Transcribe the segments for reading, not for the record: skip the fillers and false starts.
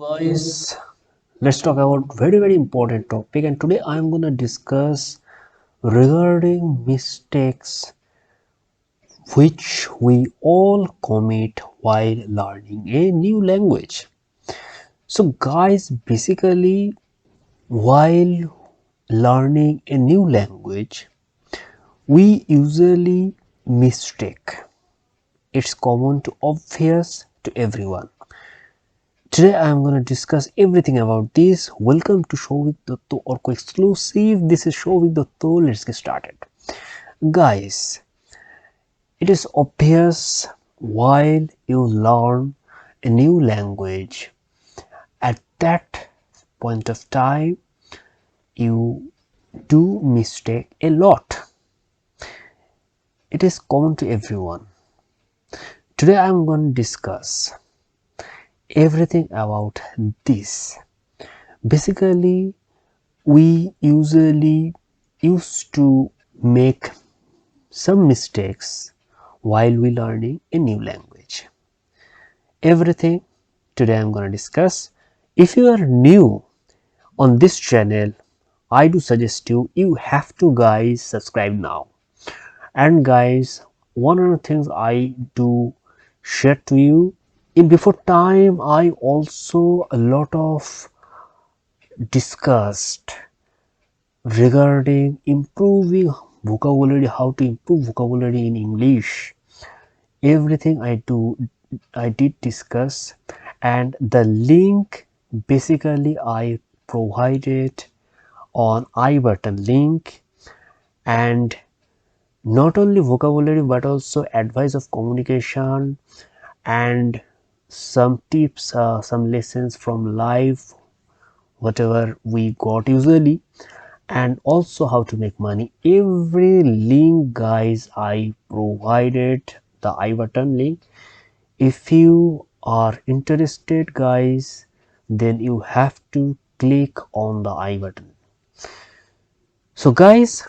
Guys, let's talk about very important topic, and today I am going to discuss regarding mistakes which we all commit while learning a new language. So guys, basically while learning a new language we usually mistake. It's common to obvious to everyone. Today I am going to discuss everything about this. Welcome to Souvik Datta Arka exclusive. This is Souvik Datta. Let's get started. Guys, it is obvious while you learn a new language, at that point of time you do mistake a lot. It is common to everyone. Today I am going to discuss everything about this. Basically, we usually used to make some mistakes while we learning a new language. Everything today I'm going to discuss. If you are new on this channel, I do suggest you have to guys subscribe now. And guys, one of the things I do share to you, in before time I also a lot of discussed regarding improving vocabulary, how to improve vocabulary in English. Everything I did discuss, and the link basically I provided on I button link, and not only vocabulary but also advice of communication and some tips, some lessons from life, whatever we got usually, and also how to make money. Every link guys I provided the I button link. If you are interested guys, then you have to click on the I button. So guys,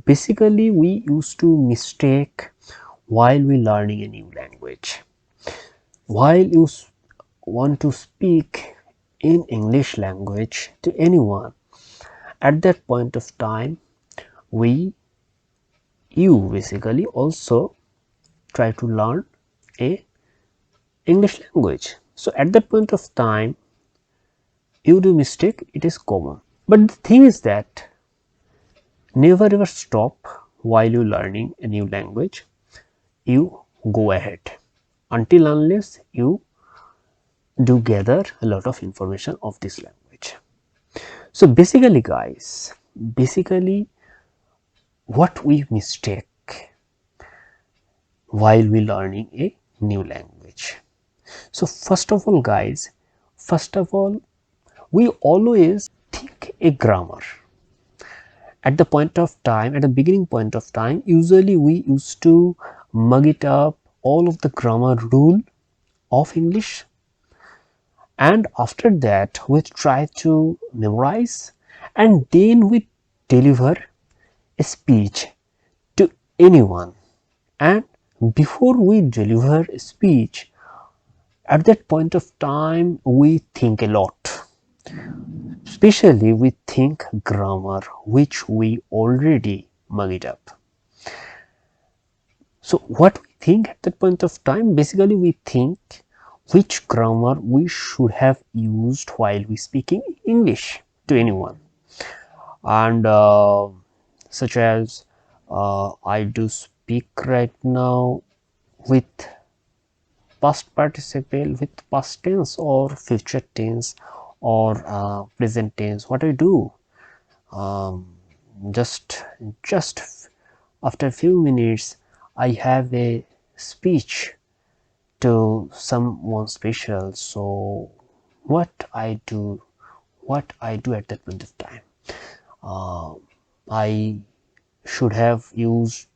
basically we used to mistake while we learning a new language. While you want to speak in English language to anyone, at that point of time you basically also try to learn a English language. So at that point of time you do mistake, it is common. But the thing is that never ever stop while you learning a new language. You go ahead until unless you do gather a lot of information of this language. So basically guys, basically what we mistake while we learning a new language. So first of all guys, we always think a grammar. At the point of time, at the beginning point of time, usually we used to mug it up all of the grammar rule of English, and after that we try to memorize, and then we deliver a speech to anyone. And before we deliver a speech, at that point of time we think a lot, especially we think grammar which we already mug it up. So what we think at that point of time, basically we think which grammar we should have used while we speaking English to anyone. And such as I do speak right now with past participle, with past tense or future tense or present tense. What I do, um, just after a few minutes I have a speech to someone special. So what I do at that point of time, I should have used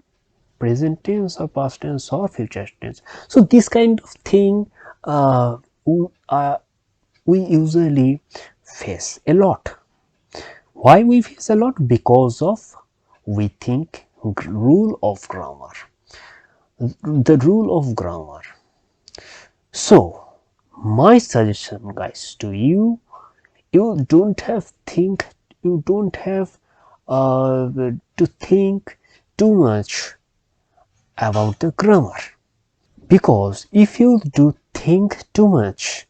present tense or past tense or future tense. So this kind of thing we usually face a lot. Why we face a lot? Because of we think rule of grammar, the rule of grammar. So My suggestion, guys, to you, you don't have think, you don't have to think too much about the grammar, because if you do think too much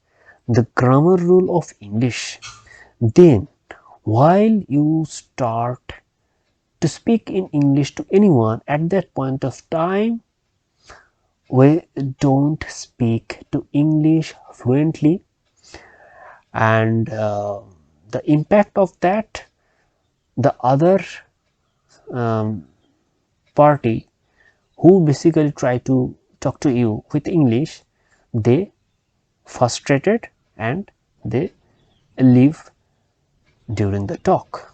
the grammar rule of English, then while you start to speak in English to anyone at that point of time, we don't speak to English fluently, and the impact of that, the other um, party who basically try to talk to you with English, they frustrated and they leave during the talk.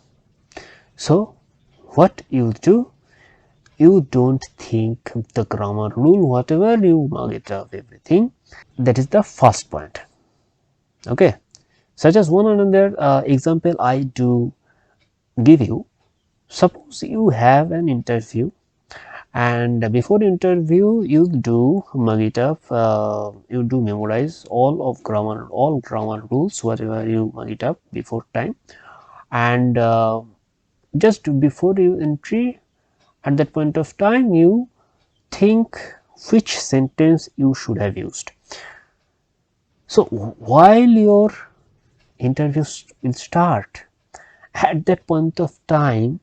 So what you do, you don't think the grammar rule, whatever you mug it up, everything. That is the first point. Okay, such as one another example I do give you. Suppose you have an interview, and before interview you do mug it up, you do memorize all grammar rules, whatever you mug it up before time, and just before you entry, at that point of time you think which sentence you should have used. So while your interview will start, at that point of time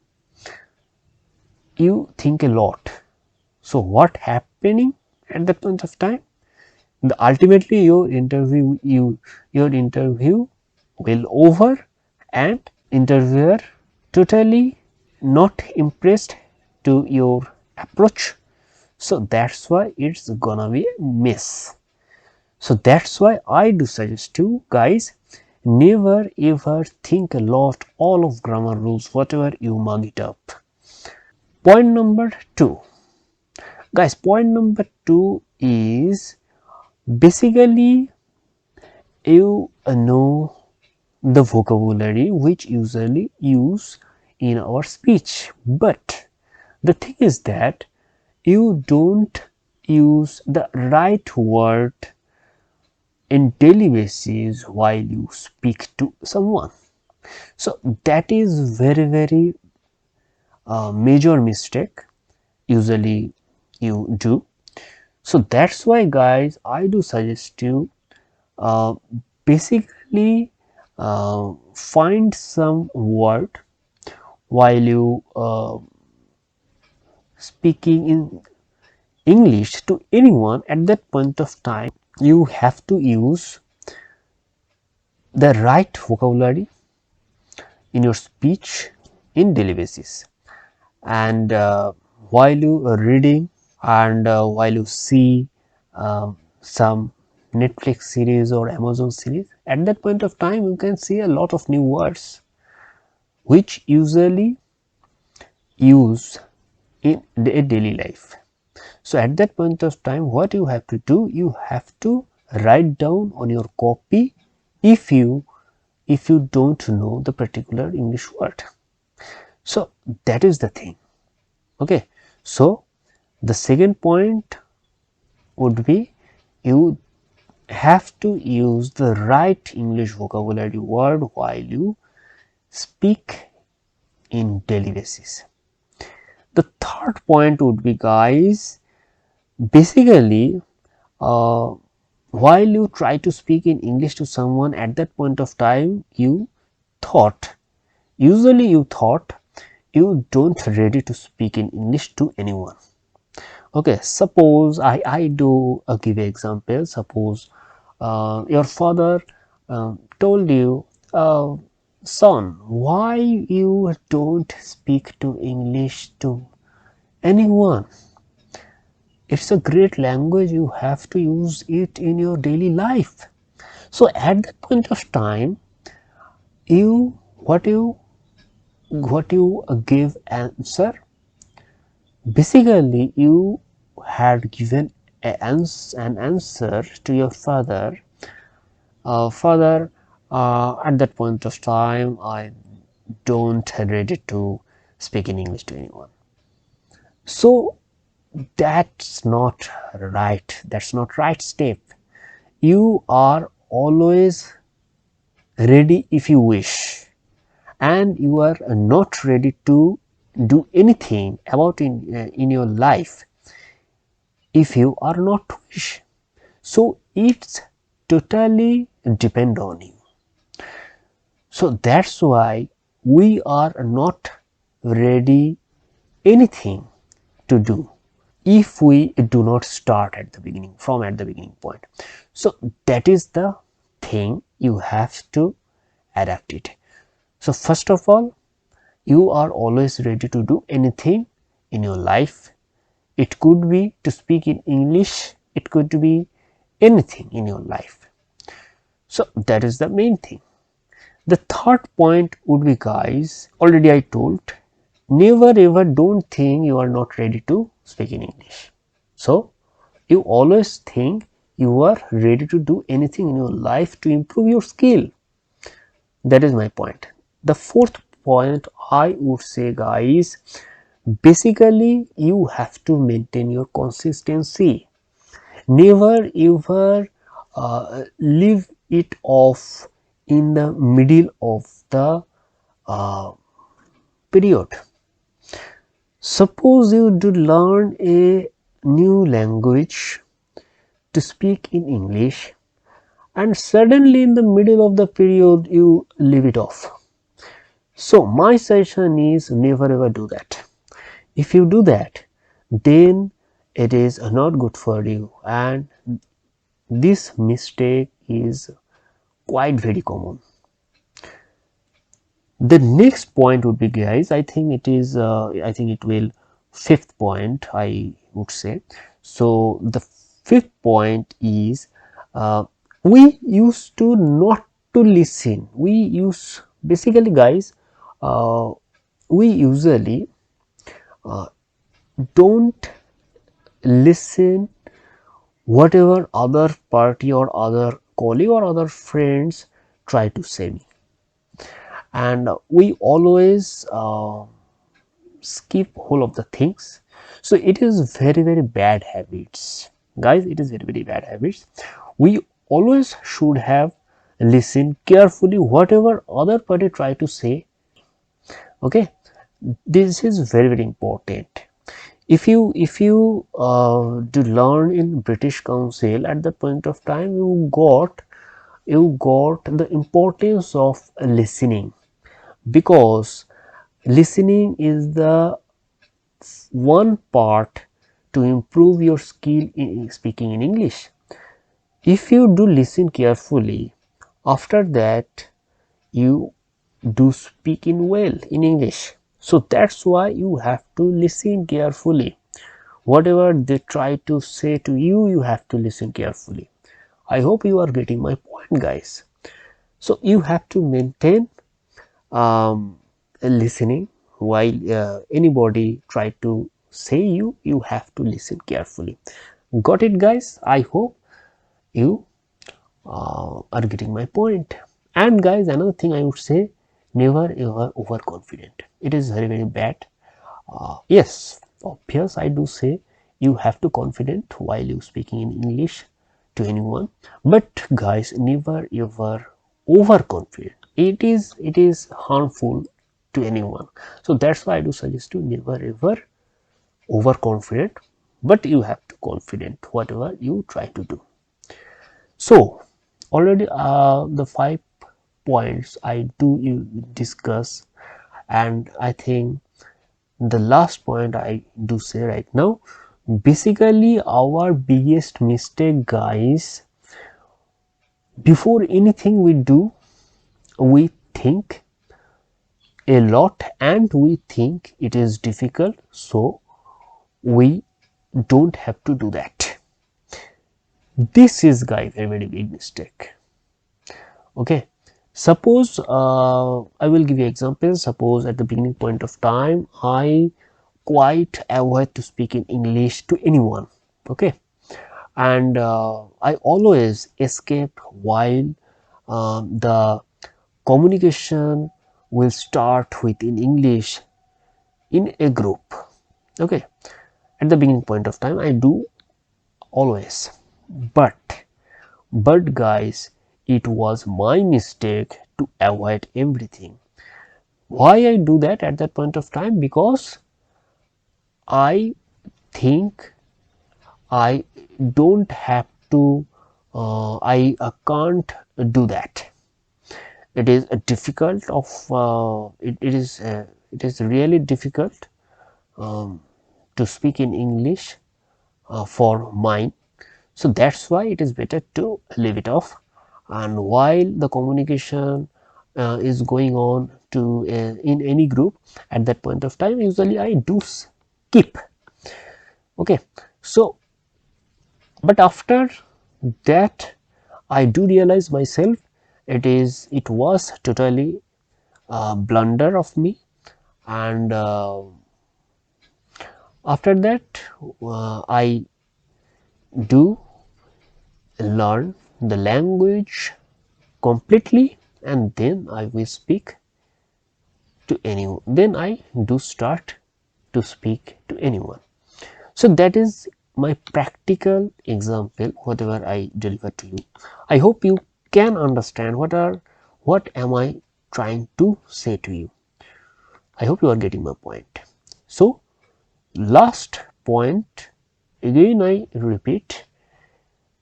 you think a lot. So what happening at that point of time, ultimately your interview will over, and interviewer totally not impressed to your approach. So that's why it's gonna be a mess. So that's why I do suggest you guys, never ever think a lot all of grammar rules, whatever you mug it up. Point number two, guys, point number two is basically you know the vocabulary which usually use in our speech, but the thing is that you don't use the right word in daily basis while you speak to someone. So that is very major mistake usually you do. So that's why, guys, I do suggest you uh, basically find some word while you speaking in English to anyone. At that point of time you have to use the right vocabulary in your speech in daily basis, and while you are reading, and while you see some Netflix series or Amazon series, at that point of time you can see a lot of new words which usually use in a daily life. So at that point of time what you have to do, you have to write down on your copy if you don't know the particular English word. So that is the thing. Okay, so the second point would be, you have to use the right English vocabulary word while you speak in daily basis. The third point would be, guys, basically uh, while you try to speak in English to someone, at that point of time you thought, usually you thought you don't ready to speak in English to anyone. Okay, suppose I do give an example. Suppose your father told you, son, why you don't speak to English to anyone? It's a great language, you have to use it in your daily life. So at that point of time, you what you give answer, basically you had given an answer to your father, father, at that point of time I don't ready to speak in English to anyone. So that's not right, that's not right step. You are always ready if you wish, and you are not ready to do anything about in your life if you are not wish. So it's totally depend on you. So that's why we are not ready anything to do if we do not start at the beginning, from at the beginning point. So that is the thing, you have to adapt it. So first of all, you are always ready to do anything in your life. It could be to speak in English, it could be anything in your life. So that is the main thing. The third point would be, guys, already I told, never ever don't think you are not ready to speak in English. So you always think you are ready to do anything in your life to improve your skill. That is my point. The fourth point I would say, guys, basically you have to maintain your consistency. Never ever leave it off in the middle of the period. Suppose you do learn a new language to speak in English, and suddenly in the middle of the period you leave it off. So my suggestion is never ever do that. If you do that, then it is not good for you, and this mistake is quite very common. The next point would be, guys, I think it is I think it will fifth point I would say. So the fifth point is, we used to not to listen. We use basically, guys, uh, we usually don't listen whatever other party or other colleague or other friends try to say me, and we always skip whole of the things. So it is very bad habits, guys, it is very bad habits. We always should have listened carefully whatever other party try to say. Okay, this is very important. If you do learn in British Council, at that point of time you got the importance of listening, because listening is the one part to improve your skill in speaking in English. If you do listen carefully, after that you do speak in well in English. So that's why you have to listen carefully. Whatever they try to say to you, you have to listen carefully. I hope you are getting my point, guys. So you have to maintain listening while anybody try to say you have to listen carefully. Got it, guys? I hope you are getting my point. And guys, another thing I would say, never ever overconfident. It is very bad. Yes, obvious, I do say you have to confident while you speaking in English to anyone, but guys, never ever overconfident. It is harmful to anyone. So that's why I do suggest you never ever overconfident, but you have to confident whatever you try to do. So already the 5 points I do you discuss, and I think the last point I do say right now, basically our biggest mistake, guys, before anything we do, we think a lot and we think it is difficult, so we don't have to do that. This is, guys, a very big mistake. Okay, suppose I will give you example. Suppose at the beginning point of time I quite avoid to speak in English to anyone. Okay, and I always escape while the communication will start with in English in a group. Okay, at the beginning point of time I do always, but guys, it was my mistake to avoid everything. Why I do that at that point of time? Because I think I don't have to, I can't do that. It is a difficult of, it is really difficult to speak in English for mine. So that's why it is better to leave it off. And while the communication is going on to in any group, at that point of time, usually I do skip. Okay, so but after that, I do realize myself it was totally a blunder of me, and after that I do learn the language completely, and then I will speak to anyone. Then I do start to speak to anyone. So that is my practical example, whatever I deliver to you. I hope you can understand what am I trying to say to you. I hope you are getting my point. So last point, again I repeat,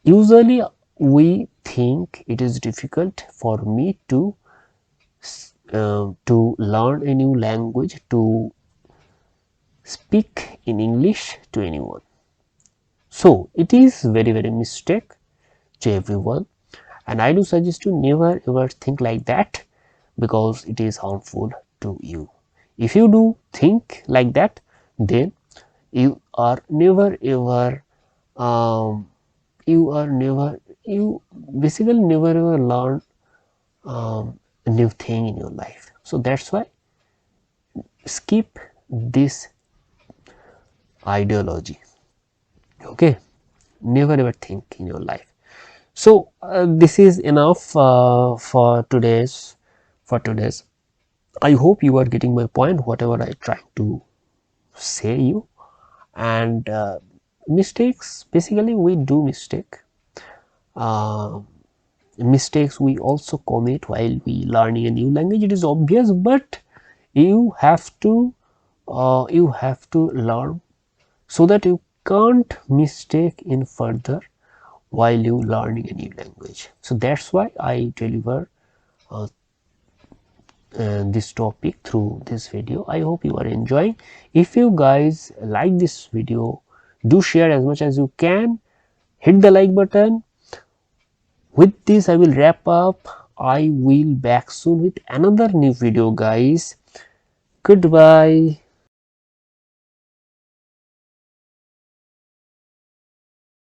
usually we think it is difficult for me to learn a new language, to speak in English to anyone. So it is very mistake to everyone, and I do suggest you never ever think like that, because it is harmful to you. If you do think like that, then you are never ever you are never you basically never ever learn a new thing in your life. So that's why skip this ideology. Okay, never ever think in your life. So this is enough for today's. I hope you are getting my point, whatever I try to say you. And mistakes, basically we do uh, mistakes we also commit while we learning a new language. It is obvious, but you have to learn so that you can't mistake in further while you learning a new language. So that's why I deliver uh, this topic through this video. I hope you are enjoying. If you guys like this video, do share as much as you can, hit the like button. With this I will wrap up. I will back soon with another new video, guys. Goodbye.